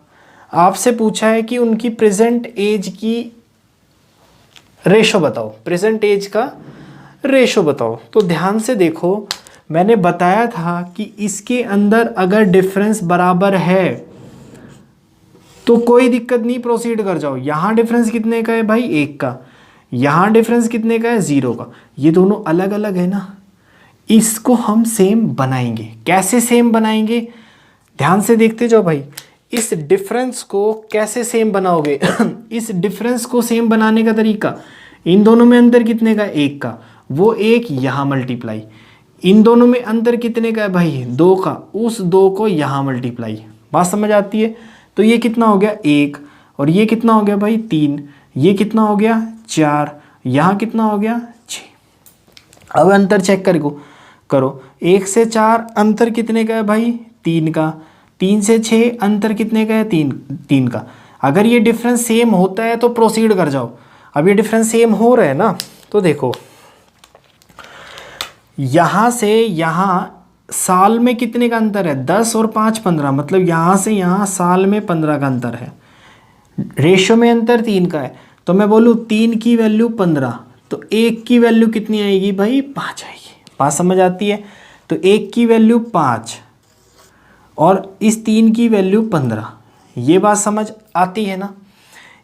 S1: आपसे पूछा है कि उनकी प्रेजेंट एज की रेशो बताओ, प्रेजेंट एज का रेशो बताओ। तो ध्यान से देखो, मैंने बताया था कि इसके अंदर अगर डिफरेंस बराबर है तो कोई दिक्कत नहीं, प्रोसीड कर जाओ। यहाँ डिफरेंस कितने का है भाई 1 का, यहाँ डिफरेंस कितने का है 0 का, ये दोनों अलग अलग है ना, इसको हम सेम बनाएंगे। कैसे सेम बनाएंगे, ध्यान से देखते जाओ भाई। इस डिफरेंस को कैसे सेम बनाओगे इस डिफरेंस को सेम बनाने का तरीका, इन दोनों में अंतर कितने का 1 का, वो 1 यहाँ मल्टीप्लाई, इन दोनों में अंतर कितने का है भाई 2 का, उस 2 को यहाँ मल्टीप्लाई। बात समझ आती है। तो ये कितना हो गया 1, और ये कितना हो गया भाई 3, ये कितना हो गया 4, यहाँ कितना हो गया 6। अब अंतर चेक करो 1 से 4 अंतर कितने का है भाई 3 का, 3 से 6 अंतर कितने का है 3 का। अगर ये डिफरेंस सेम होता है तो प्रोसीड कर जाओ। अब ये डिफरेंस सेम हो रहा है ना, तो देखो यहाँ से यहाँ साल में कितने का अंतर है, 10 और 5 15, मतलब यहाँ से यहाँ साल में 15 का अंतर है। रेशो में अंतर 3 का है, तो मैं बोलूँ 3 की वैल्यू 15, तो 1 की वैल्यू कितनी आएगी भाई, 5 आएगी। बात समझ आती है। तो 1 की वैल्यू 5 और इस 3 की वैल्यू 15, ये बात समझ आती है ना।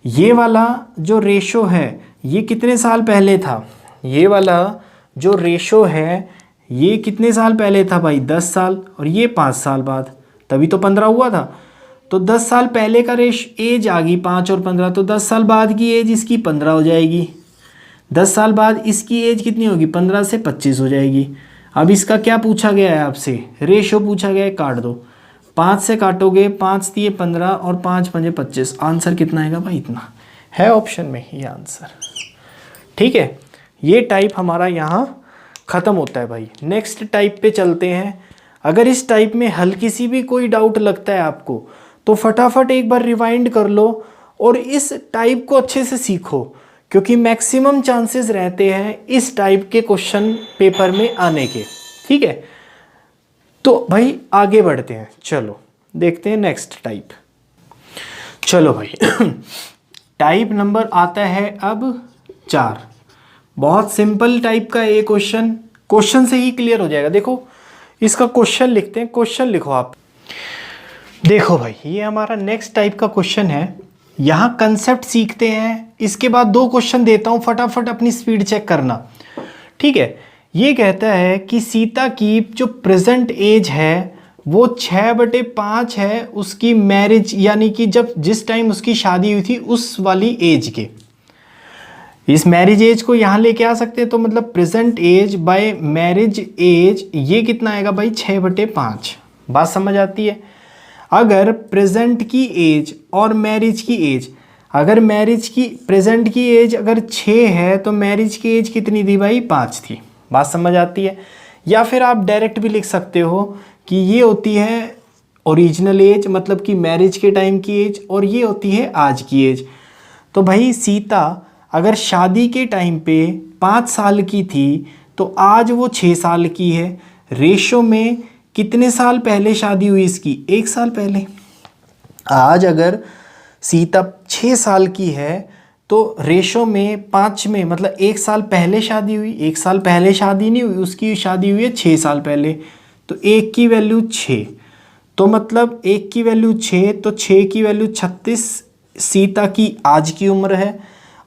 S1: ये वाला जो रेशो है ये कितने साल पहले था, ये वाला जो रेशो है ये कितने साल पहले था भाई, 10 साल, और ये 5 साल बाद, तभी तो 15 हुआ था। तो 10 साल पहले का एज आ गई 5 और 15, तो 10 साल बाद की एज इसकी 15 हो जाएगी। 10 साल बाद इसकी एज कितनी होगी, 15 से 25 हो जाएगी। अब इसका क्या पूछा गया है आपसे, रेशो पूछा गया है, काट दो। 5 से काटोगे, 5 दिए 15 और 5 पंजे 25, आंसर कितना आएगा भाई, इतना है ऑप्शन में ये आंसर। ठीक है, ये टाइप हमारा यहाँ ख़त्म होता है भाई। नेक्स्ट टाइप पे चलते हैं। अगर इस टाइप में हल्की सी भी कोई डाउट लगता है आपको तो फटाफट एक बार रिवाइंड कर लो और इस टाइप को अच्छे से सीखो, क्योंकि मैक्सिमम चांसेस रहते हैं इस टाइप के क्वेश्चन पेपर में आने के। ठीक है, तो भाई आगे बढ़ते हैं, चलो देखते हैं नेक्स्ट टाइप। चलो भाई टाइप नंबर आता है अब 4। बहुत सिंपल टाइप का ये क्वेश्चन से ही क्लियर हो जाएगा। देखो इसका क्वेश्चन लिखते हैं, क्वेश्चन लिखो आप। देखो भाई ये हमारा नेक्स्ट टाइप का क्वेश्चन है। यहाँ कंसेप्ट सीखते हैं, इसके बाद 2 क्वेश्चन देता हूँ, फटाफट अपनी स्पीड चेक करना। ठीक है, ये कहता है कि सीता की जो प्रेजेंट एज है वो 6/5 है उसकी मैरिज, यानी कि जब जिस टाइम उसकी शादी हुई थी उस वाली एज के। इस मैरिज एज को यहाँ लेके आ सकते हैं, तो मतलब present age by marriage age ये कितना आएगा भाई, 6/5। बात समझ आती है। अगर प्रेजेंट की एज और मैरिज की एज, अगर मैरिज की प्रेजेंट की एज अगर 6 है तो मैरिज की एज कितनी थी भाई, 5 थी। बात समझ आती है। या फिर आप डायरेक्ट भी लिख सकते हो कि ये होती है ओरिजिनल एज, मतलब कि मैरिज के टाइम की एज, और ये होती है आज की एज। तो भाई सीता अगर शादी के टाइम पे 5 साल की थी तो आज वो 6 साल की है। रेशो में कितने साल पहले शादी हुई इसकी, 1 साल पहले। आज अगर सीता 6 साल की है तो रेशो में 5 में मतलब 1 साल पहले शादी हुई। 1 साल पहले शादी नहीं हुई, उसकी शादी हुई है 6 साल पहले। तो 1 की वैल्यू 6, तो मतलब 1 की वैल्यू 6, तो 6 की वैल्यू 36 सीता की आज की उम्र है।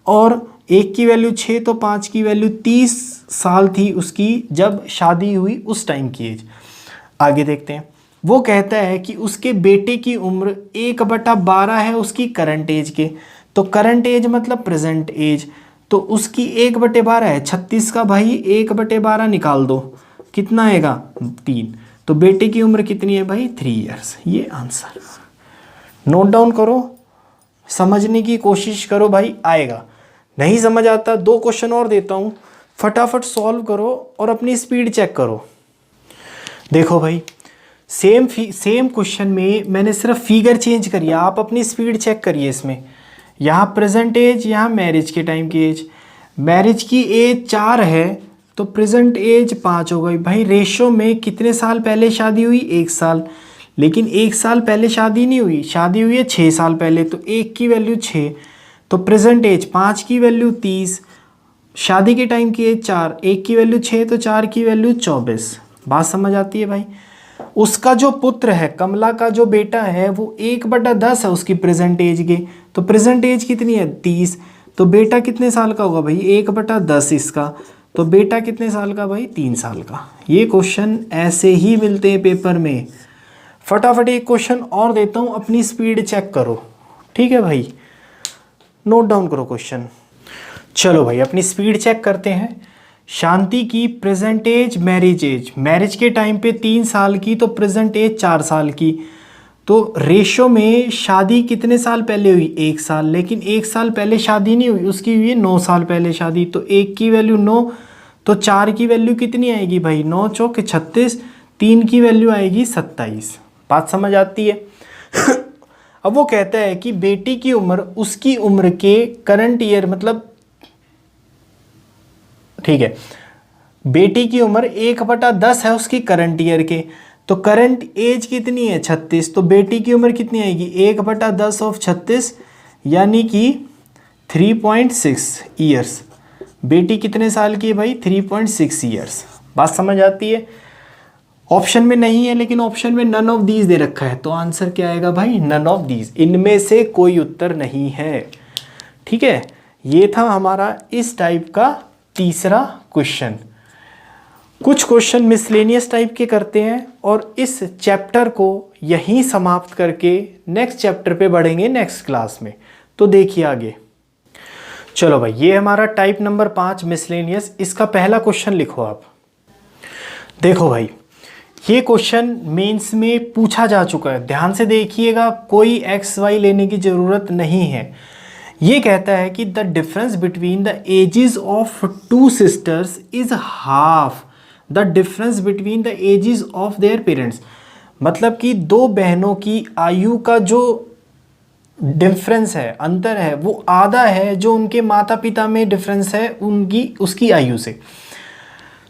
S1: और 1 की वैल्यू 6 तो 5 की वैल्यू 30 साल थी उसकी जब शादी हुई, उस टाइम की एज। आगे देखते हैं। वो कहता है कि उसके बेटे की उम्र 1/12 है उसकी करंट एज के। तो करंट एज मतलब प्रेजेंट एज, तो उसकी 1/12 है 36 का, भाई 1/12 निकाल दो, कितना आएगा 3। तो बेटे की उम्र कितनी है भाई, 3 ईयर्स। ये आंसर नोट डाउन करो, समझने की कोशिश करो भाई, आएगा। नहीं समझ आता 2 क्वेश्चन और देता हूँ, फटाफट सॉल्व करो और अपनी स्पीड चेक करो। देखो भाई सेम क्वेश्चन में मैंने सिर्फ फिगर चेंज करी है, आप अपनी स्पीड चेक करिए। इसमें यहाँ प्रेजेंट एज, यहाँ मैरिज के टाइम की एज। मैरिज की एज 4 है तो प्रेजेंट एज 5 हो गई। भाई रेशो में कितने साल पहले शादी हुई, 1 साल, लेकिन 1 साल पहले शादी नहीं हुई, शादी हुई है 6 साल पहले। तो 1 की वैल्यू 6, तो प्रेजेंट एज 5 की वैल्यू 30, शादी के टाइम की एज 4, 1 की वैल्यू 6 तो 4 की वैल्यू 24। बात समझ आती है भाई। उसका जो पुत्र है, कमला का जो बेटा है, वो 1/10 है उसकी प्रेजेंट एज के। तो प्रेजेंट एज कितनी है, 30, तो बेटा कितने साल का होगा भाई, 1/10 इसका। तो बेटा कितने साल का भाई, 3 साल का। ये क्वेश्चन ऐसे ही मिलते हैं पेपर में। फटाफट एक क्वेश्चन और देता हूँ, अपनी स्पीड चेक करो। ठीक है भाई, नोट डाउन करो क्वेश्चन। चलो भाई अपनी स्पीड चेक करते हैं। शांति की present age marriage age, marriage के टाइम पे 3 साल की, तो प्रेजेंट एज 4 साल की। तो रेशो में शादी कितने साल पहले हुई, 1 साल, लेकिन 1 साल पहले शादी नहीं हुई, उसकी हुई है 9 साल पहले शादी। तो 1 की वैल्यू 9, तो 4 की वैल्यू कितनी आएगी भाई, 9 चौके 36, 3 की वैल्यू आएगी 27। बात समझ आती है। अब वो कहता है कि बेटी की उम्र उसकी उम्र के करंट ईयर, मतलब ठीक है, बेटी की उम्र 1/10 है उसकी करंट ईयर के, तो करंट एज कितनी है 36, तो बेटी की उम्र कितनी आएगी 1/10 ऑफ 36 यानी कि 3.6 ईयर्स। बेटी कितने साल की है भाई 3.6 ईयर्स। बात समझ आती है। ऑप्शन में नहीं है लेकिन ऑप्शन में नन ऑफ दीज दे रखा है, तो आंसर क्या आएगा भाई नन ऑफ दीज, इनमें से कोई उत्तर नहीं है। ठीक है, ये था हमारा इस टाइप का तीसरा क्वेश्चन। कुछ क्वेश्चन मिसलेनियस टाइप के करते हैं और इस चैप्टर को यहीं समाप्त करके नेक्स्ट चैप्टर पे बढ़ेंगे नेक्स्ट क्लास में। तो देखिए आगे। चलो भाई, ये हमारा टाइप नंबर 5 मिसलेनियस, इसका पहला क्वेश्चन लिखो आप। देखो भाई, ये क्वेश्चन मेंस में पूछा जा चुका है, ध्यान से देखिएगा, कोई एक्स वाई लेने की ज़रूरत नहीं है। ये कहता है कि the difference between the ages of two sisters is half the difference between the ages of their parents. मतलब कि दो बहनों की आयु का जो डिफरेंस है, अंतर है, वो आधा है जो उनके माता पिता में डिफरेंस है उसकी आयु से।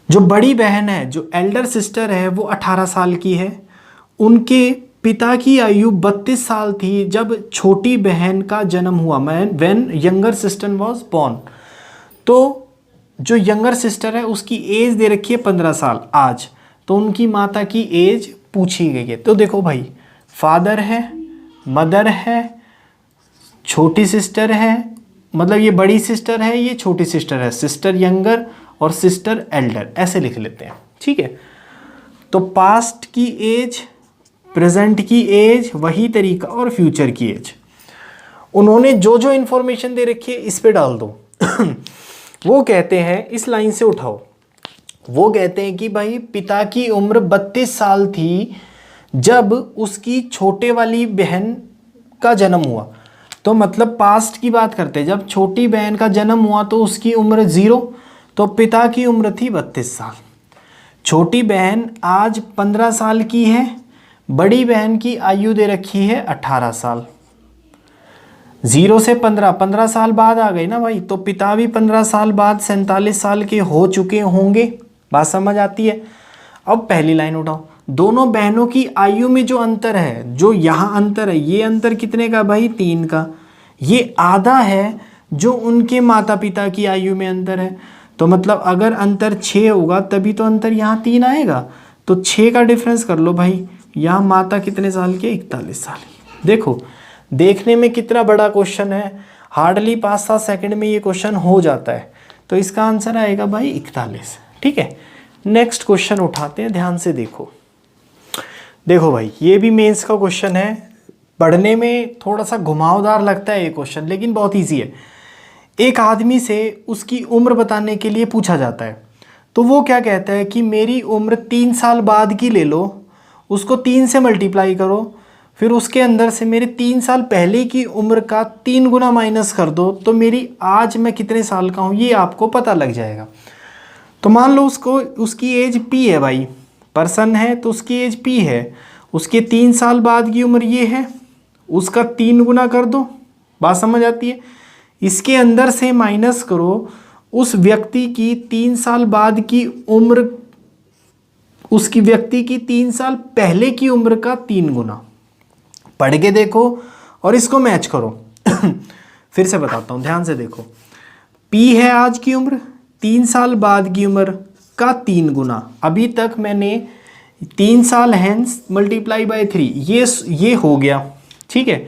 S1: जो बड़ी बहन है, जो एल्डर सिस्टर है, वो 18 साल की है। उनके पिता की आयु 32 साल थी जब छोटी बहन का जन्म हुआ, when younger sister was born. तो जो यंगर सिस्टर है उसकी एज दे रखी है 15 साल आज, तो उनकी माता की एज पूछी गई है। तो देखो भाई, फादर है, मदर है, छोटी सिस्टर है, मतलब ये बड़ी सिस्टर है, ये छोटी सिस्टर है, सिस्टर यंगर और सिस्टर एल्डर, ऐसे लिख लेते हैं। ठीक है, तो पास्ट की एज, प्रेजेंट की एज, वही तरीका, और फ्यूचर की एज। उन्होंने जो जो इन्फॉर्मेशन दे रखी है इस पे डाल दो। वो कहते हैं, इस लाइन से उठाओ, वो कहते हैं कि भाई पिता की उम्र 32 साल थी जब उसकी छोटे वाली बहन का जन्म हुआ। तो मतलब पास्ट की बात करते हैं, जब छोटी बहन का जन्म हुआ तो उसकी उम्र 0, तो पिता की उम्र थी 32 साल। छोटी बहन आज 15 साल की है, बड़ी बहन की आयु दे रखी है 18 साल। 0 से 15 साल बाद आ गई ना भाई, तो पिता भी 15 साल बाद 47 साल के हो चुके होंगे। बात समझ आती है। अब पहली लाइन उठाओ, दोनों बहनों की आयु में जो अंतर है, जो यहाँ अंतर है, ये अंतर कितने का भाई 3 का। ये आधा है जो उनके माता पिता की आयु में अंतर है। तो मतलब अगर अंतर 6 होगा तभी तो अंतर यहाँ 3 आएगा। तो 6 का डिफरेंस कर लो भाई। यहाँ माता कितने साल के 41 साल की। देखो देखने में कितना बड़ा क्वेश्चन है, हार्डली 5-7 सेकंड में ये क्वेश्चन हो जाता है। तो इसका आंसर आएगा भाई 41। ठीक है, नेक्स्ट क्वेश्चन उठाते हैं, ध्यान से देखो। देखो भाई, ये भी मेंस का क्वेश्चन है, पढ़ने में थोड़ा सा घुमावदार लगता है ये क्वेश्चन, लेकिन बहुत ईजी है। एक आदमी से उसकी उम्र बताने के लिए पूछा जाता है, तो वो क्या कहता है कि मेरी उम्र 3 साल बाद की ले लो, उसको 3 से मल्टीप्लाई करो, फिर उसके अंदर से मेरे 3 साल पहले की उम्र का 3 गुना माइनस कर दो, तो मेरी आज मैं कितने साल का हूँ ये आपको पता लग जाएगा। तो मान लो उसकी एज P है भाई, पर्सन है तो उसकी एज P है, उसके 3 साल बाद की उम्र ये है, उसका 3 गुना कर दो। बात समझ आती है। इसके अंदर से माइनस करो उस व्यक्ति की 3 साल बाद की उम्र, उसकी व्यक्ति की 3 साल पहले की उम्र का 3 गुना। पढ़ के देखो और इसको मैच करो। फिर से बताता हूँ, ध्यान से देखो। P है आज की उम्र, 3 साल बाद की उम्र का 3 गुना। अभी तक मैंने 3 साल हैंस मल्टीप्लाई बाय 3, ये हो गया। ठीक है,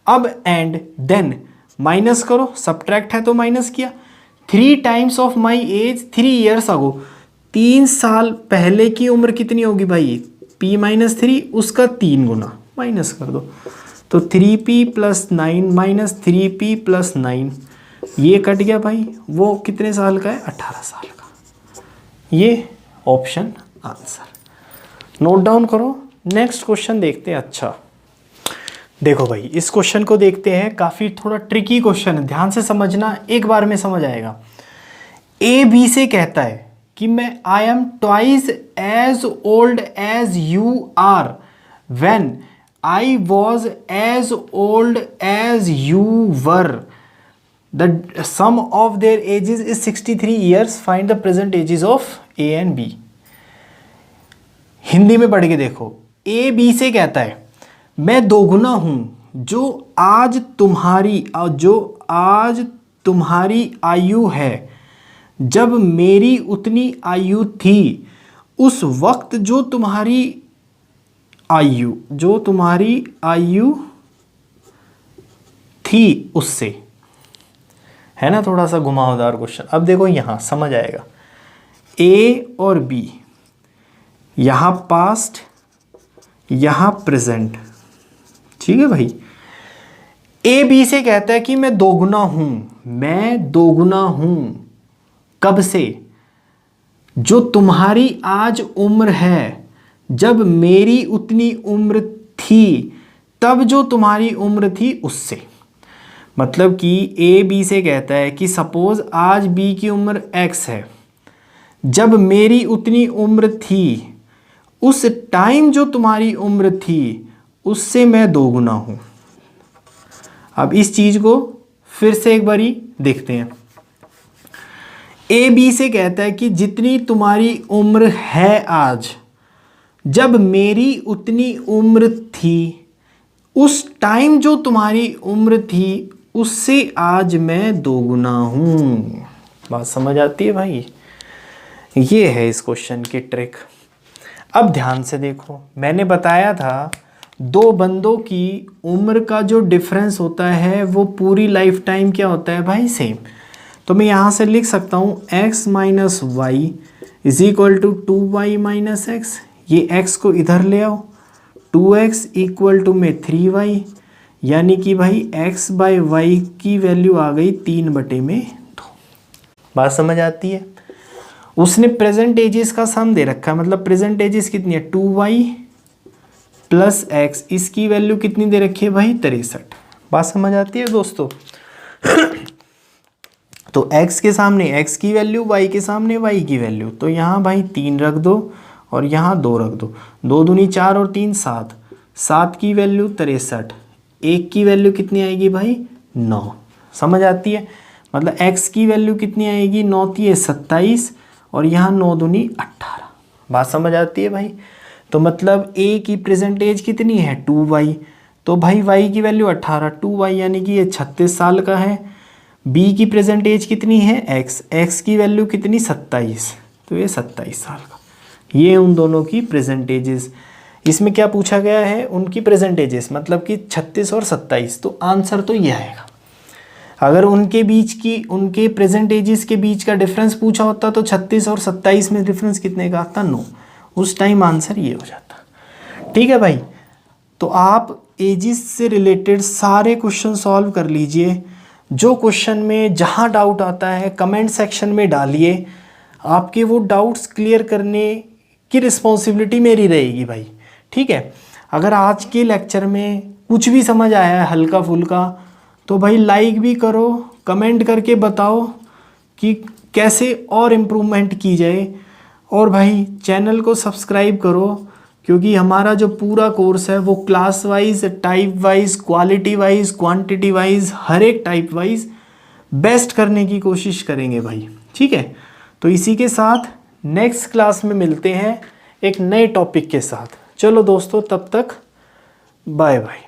S1: अब एंड देन माइनस करो, सब्ट्रैक्ट है तो माइनस किया। 3 times of my age 3 years ago. 3 साल पहले की उम्र कितनी होगी भाई, P माइनस 3, उसका 3 गुना, माइनस कर दो। तो 3P + 9 माइनस 3P + 9, ये कट गया भाई। वो कितने साल का है, 18 साल का। ये ऑप्शन आंसर नोट डाउन करो। नेक्स्ट क्वेश्चन देखते हैं। अच्छा देखो भाई, इस क्वेश्चन को देखते हैं, काफ़ी थोड़ा ट्रिकी क्वेश्चन है, ध्यान से समझना, एक बार में समझ आएगा। A B से कहता है कि मैं I am twice as old as you are when I was as old as you were the sum of their ages is 63 years, find the present ages of A and B. Hindi में पढ़ के देखो, A B से कहता है मैं दोगुना हूं जो आज तुम्हारी आयु है, जब मेरी उतनी आयु थी उस वक्त जो तुम्हारी आयु थी उससे। है ना थोड़ा सा घुमावदार क्वेश्चन। अब देखो यहां समझ आएगा, ए और बी, यहां पास्ट यहां प्रेजेंट, ठीक है भाई। ए बी से कहता है कि मैं दोगुना हूं कब से, जो तुम्हारी आज उम्र है, जब मेरी उतनी उम्र थी तब जो तुम्हारी उम्र थी उससे। मतलब कि ए बी से कहता है कि सपोज आज बी की उम्र एक्स है, जब मेरी उतनी उम्र थी उस टाइम जो तुम्हारी उम्र थी उससे मैं दोगुना हूं। अब इस चीज को फिर से एक बारी देखते हैं। ए बी से कहता है कि जितनी तुम्हारी उम्र है आज, जब मेरी उतनी उम्र थी उस टाइम जो तुम्हारी उम्र थी उससे आज मैं दोगुना हूं। बात समझ आती है भाई? ये है इस क्वेश्चन की ट्रिक। अब ध्यान से देखो, मैंने बताया था दो बंदों की उम्र का जो डिफरेंस होता है वो पूरी लाइफ टाइम क्या होता है भाई, सेम। तो मैं यहाँ से लिख सकता हूँ x minus y is equal to 2y minus x. ये x को इधर ले आओ, 2x इक्वल टू में 3y, यानी कि भाई x बाई वाई की वैल्यू आ गई 3/2। बात समझ आती है? उसने प्रेजेंट एजेस का सम दे रखा है, मतलब प्रेजेंट एजेस कितनी है 2y प्लस x, इसकी वैल्यू कितनी दे रखी है भाई 63। बात समझ आती है दोस्तों? तो x के सामने x की वैल्यू, y के सामने y की वैल्यू, तो यहाँ भाई 3 रख दो और यहाँ 2 रख दो। 2 दूनी 4 और 3 7, 7 की वैल्यू 63, 1 की वैल्यू कितनी आएगी भाई 9। समझ आती है? मतलब x की वैल्यू कितनी आएगी, 9 थी 27 और यहाँ 9 दूनी 18। बात समझ आती है भाई? तो मतलब a की प्रेजेंट एज कितनी है 2y, तो भाई y की वैल्यू 18, 2y यानी कि ये 36 साल का है। b की प्रेजेंट एज कितनी है x की वैल्यू कितनी 27, तो ये 27 साल का। ये उन दोनों की प्रेजेंट एजेस। इसमें क्या पूछा गया है, उनकी प्रेजेंट एजेस, मतलब कि 36 और 27, तो आंसर तो ये आएगा। अगर उनके प्रेजेंट एजेस के बीच का डिफरेंस पूछा होता तो 36 और 27 में डिफरेंस कितने का आता, 9। उस टाइम आंसर ये हो जाता। ठीक है भाई? तो आप एजेस से रिलेटेड सारे क्वेश्चन सॉल्व कर लीजिए। जो क्वेश्चन में जहाँ डाउट आता है कमेंट सेक्शन में डालिए। आपके वो डाउट्स क्लियर करने की रिस्पॉन्सिबिलिटी मेरी रहेगी भाई। ठीक है? अगर आज के लेक्चर में कुछ भी समझ आया है हल्का फुल्का, तो भाई लाइक भी करो, कमेंट करके बताओ कि कैसे और इम्प्रूवमेंट की जाए। और भाई चैनल को सब्सक्राइब करो, क्योंकि हमारा जो पूरा कोर्स है वो class wise, type wise, quality wise, quantity wise, हर एक टाइप वाइज बेस्ट करने की कोशिश करेंगे भाई। ठीक है? तो इसी के साथ नेक्स्ट क्लास में मिलते हैं एक नए टॉपिक के साथ। चलो दोस्तों, तब तक बाय बाय।